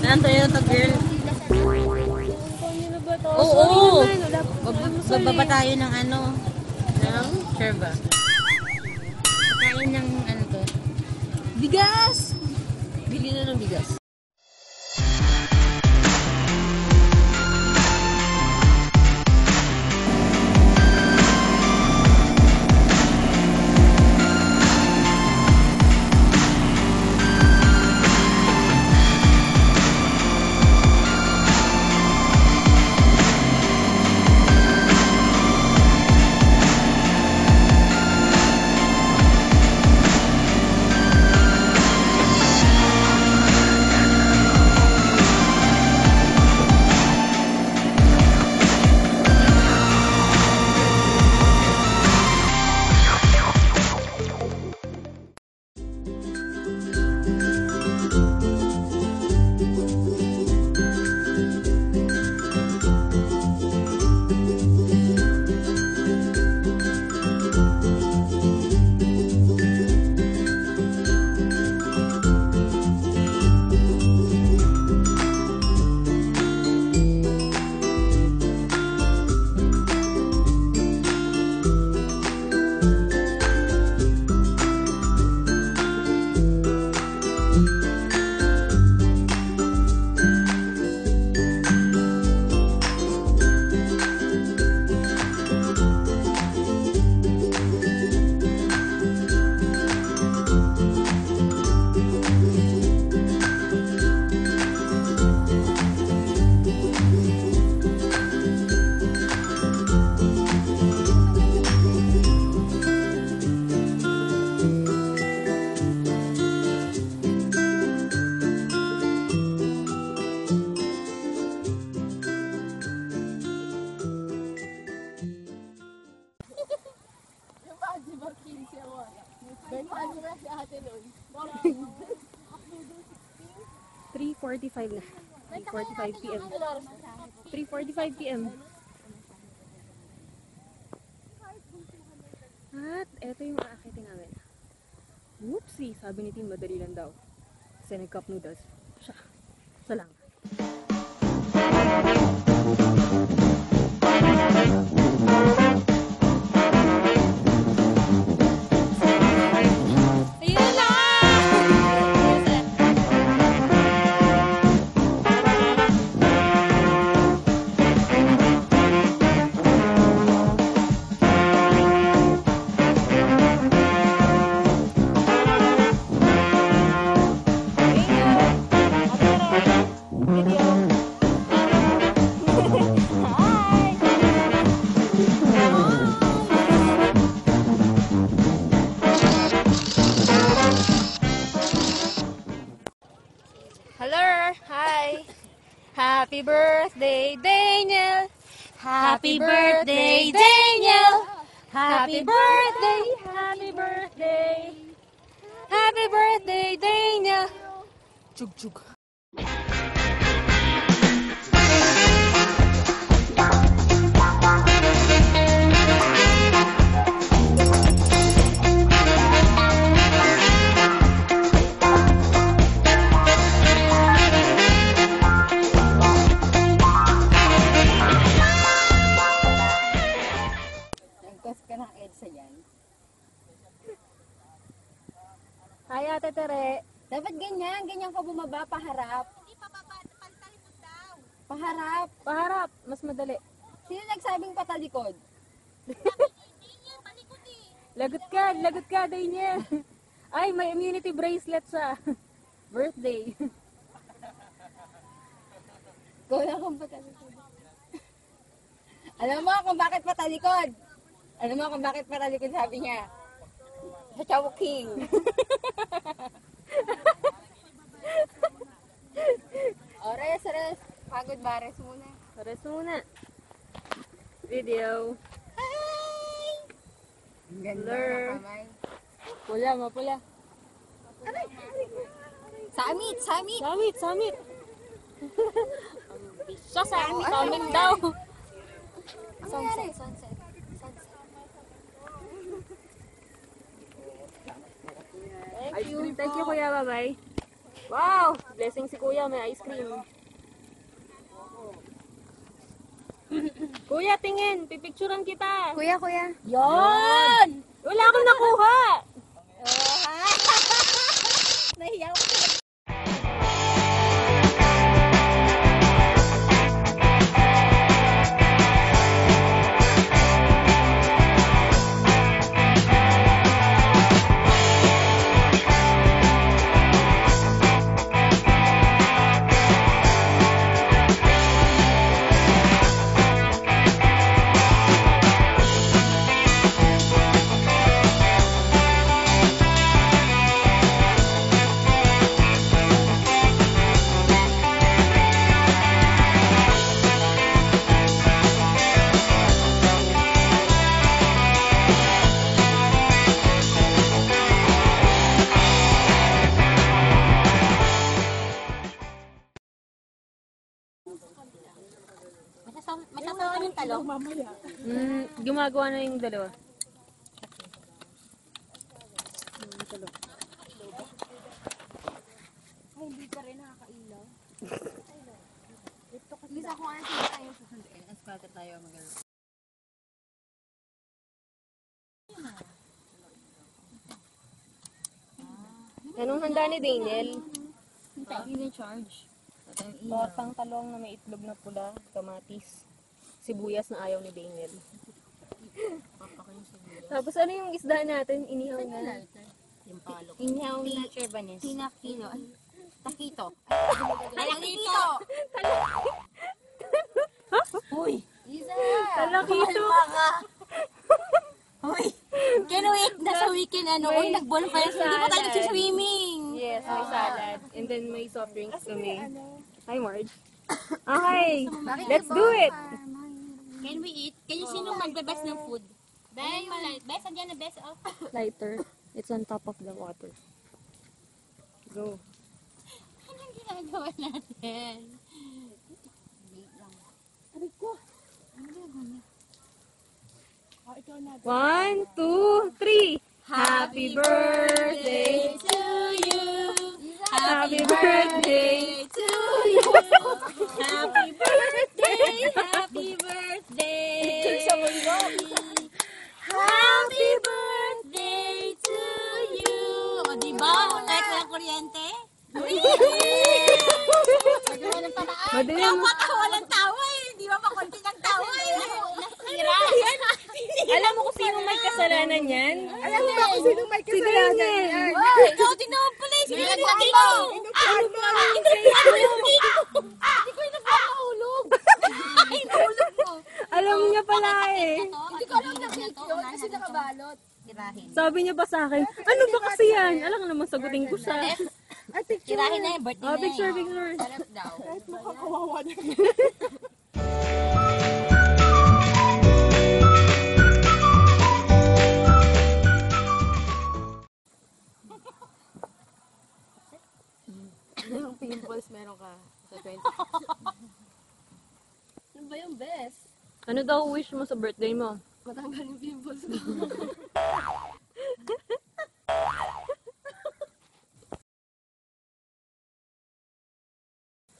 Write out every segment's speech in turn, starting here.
Naantay na to, girl. Oo! Bababa tayo ng ano? Ng? Sure ba? Kain ng ano to? Bigas! Bili na ng bigas. $3:45 na. 3:45 PM. 3:45 PM. At eto yung aakitin namin. Whoopsie! Sabi ni Tim, madali lang daw. Kasi nag-cup noodles. Siya lang. Hello! Hi! Happy birthday, Daniel! Happy birthday, Daniel! Happy birthday! Happy birthday! Happy birthday, Daniel! Chug chug! Hi, Ate Tere. Dapat ganyan ka bumaba, paharap. Hindi pababa, patalikod daw. Paharap. Paharap, mas madali. Sino nagsabing patalikod? Lagot ka, Daniel. Ay, may immunity bracelet sa birthday. Wala kang patalikod. Alam mo kung bakit patalikod? Sabi niya? Sa Chowking. Res. Pagod ba? Res muna. Res muna. Video. Hi! Ang ganda Blur. ng kamay. Mapula. Summit! Summit daw. Sunset. Thank you, Kuya. Bye-bye. Wow! Blessing si kuya, may ice cream. Kuya, tingin. Pipicturean kita. Kuya, kuya. Yon! Wala akong nakuha! Nahiya ako. May sasawan yung talong. Gumagawa na yung dalawa. Lisa, kung ano sila tayo susunduin. Ang scatter tayo magano. Anong handa ni Daniel? Hindi charge. Tortang talong na may itlog na pula, kamatis, sibuyas na ayaw ni Daniel. Tapos ano yung isda natin? Inihaw na. Yung palo. Inhaw na Cherbanes. tinakino. Takito. Talakito! Uy! Lisa! Talakito! Uy! Can wait! Nasa weekend ano? Uy, nag-bonfire. Hindi pa tayo nagsiswimming. Yes, may salad. And then may soft drinks kami. Hi, Marge. Okay, let's do it! Can we eat? Can you sino magbe-best ng food? Best, andyan na best. Oh. Lighter. It's on top of the water. Go. Anong ginagawa natin? One, two, three. Happy birthday! to you. Happy birthday! to you. Happy birthday. Happy birthday. Happy birthday to you. O, diba? Kahit walang kuryente? Madali Ang mo. matawa ng tawa eh. Di ba makunti ng tawa eh? Nasira. Alam mo kung sino may kasalanan yan? Alam mo ba kung sino may Si Daniel! Ikaw din naman pala eh. Sige, nagpatay ko. Hindi ko yung nagpapahulog. Ay, nahulog mo. Alam niya pala eh. Hindi ko alam na yun kasi nakabalot. Tirahin. Sabi niya pa sa akin, ano ba kasi yan? Alam nga naman sagutin ko siya. Tirahin na yung birthday Oh, na picture, eh. picture. Sarap daw. Anong pimples meron ka sa 20? Ano ba yung best? Ano daw wish mo sa birthday mo? Matanggal yung pimples ko.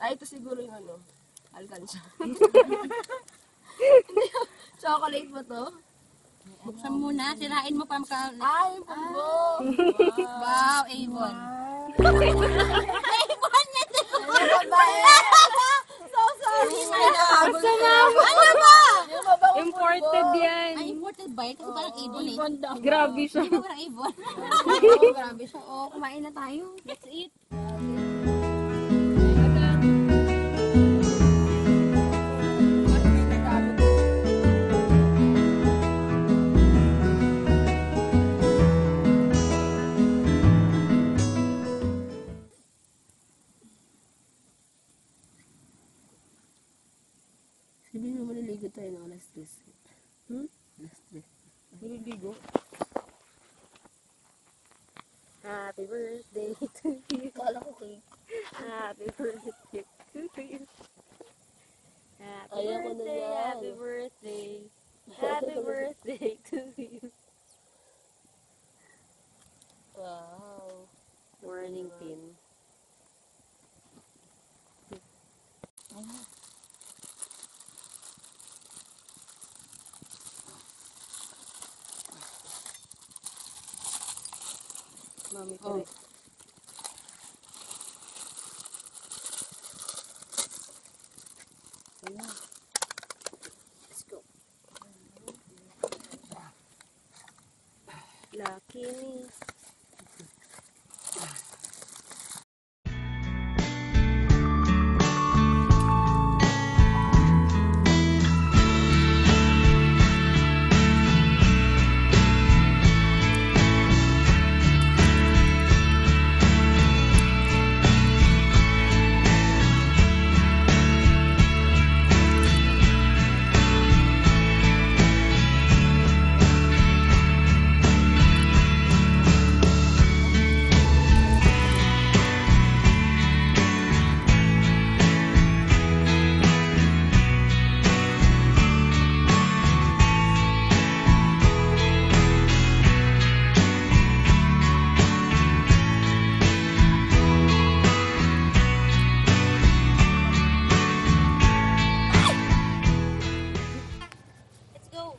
Ay, ito siguro yung ano, alkansya. Chocolate ba to? Buksan muna. Sirain mo pa maka... Ay, yung pumbo! Wow, Avon. So sorry! Ano ba? Yung mabango Imported yan. Ay, imported ba yun? Kasi parang Avon eh. Grabe siya. Di ba parang Avon? pumbo. Grabe siya. Oh, kumain na tayo. Let's eat. Sabi mo maliligo tayo ng alas 3. Alas 3. Nililigo. Happy birthday to you. Kala ko cake. Happy birthday to you. Happy Ayaw ko na birthday, yan. happy birthday. Happy birthday to you. Wow. Morning pin. Mami, Oh. tira. Let's go. Lucky me. Let's go.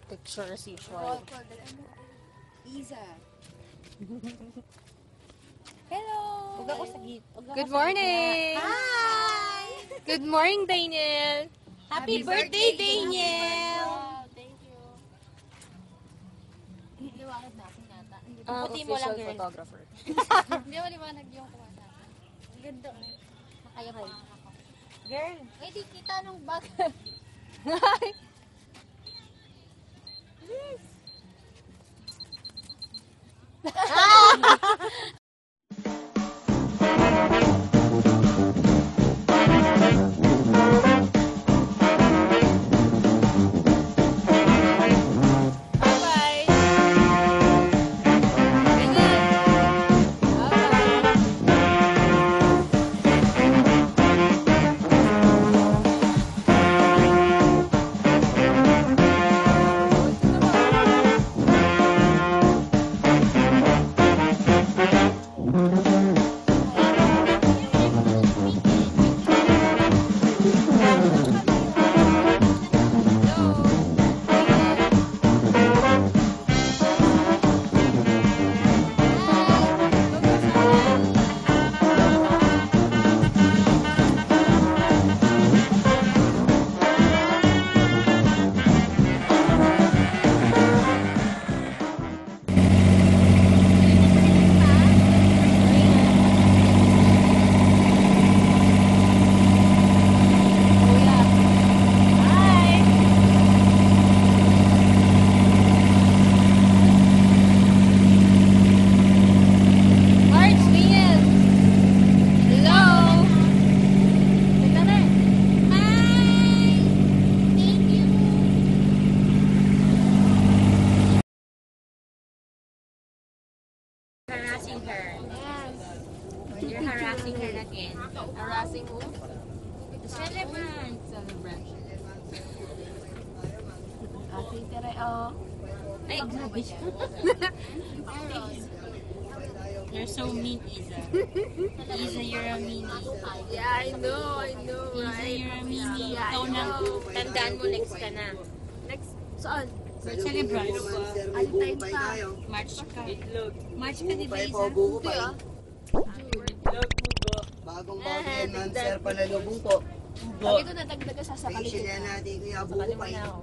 Picture as usual. Isa. Hello. Huwag ako sa git. Huwag ako Good sa morning! gitna. Hi! Good morning, Daniel! Happy birthday, Daniel! Thank you. Liwanag natin yata. Ang Puti mo lang, official girl. photographer. Hindi mo liwanag yung kuha natin. Ang ganda. Kaya ko. Girl, Eh, di kita nung bag. Bye-bye! Bye-bye! March, Daniel! Hello! Ganda na. harassing her. You're harassing her again. Harassing who? Celebrant. Celebrant. Aking tira, oh. Ay, grabe siya. You're so mean, Isa. Isa, you're a meanie. Yeah, I know, Isa, you're a meanie. Yeah, I Ikaw na, know. tandaan mo, next ka na. Next, saan? Celebrant. Alintay pa. March ka. March ka, di ba, Isa? Hindi ah. Bagong bago yan, sir, panalubong po. Ito nadagdaga sa Sige, kalikutan. natin kuya buko pa. Now.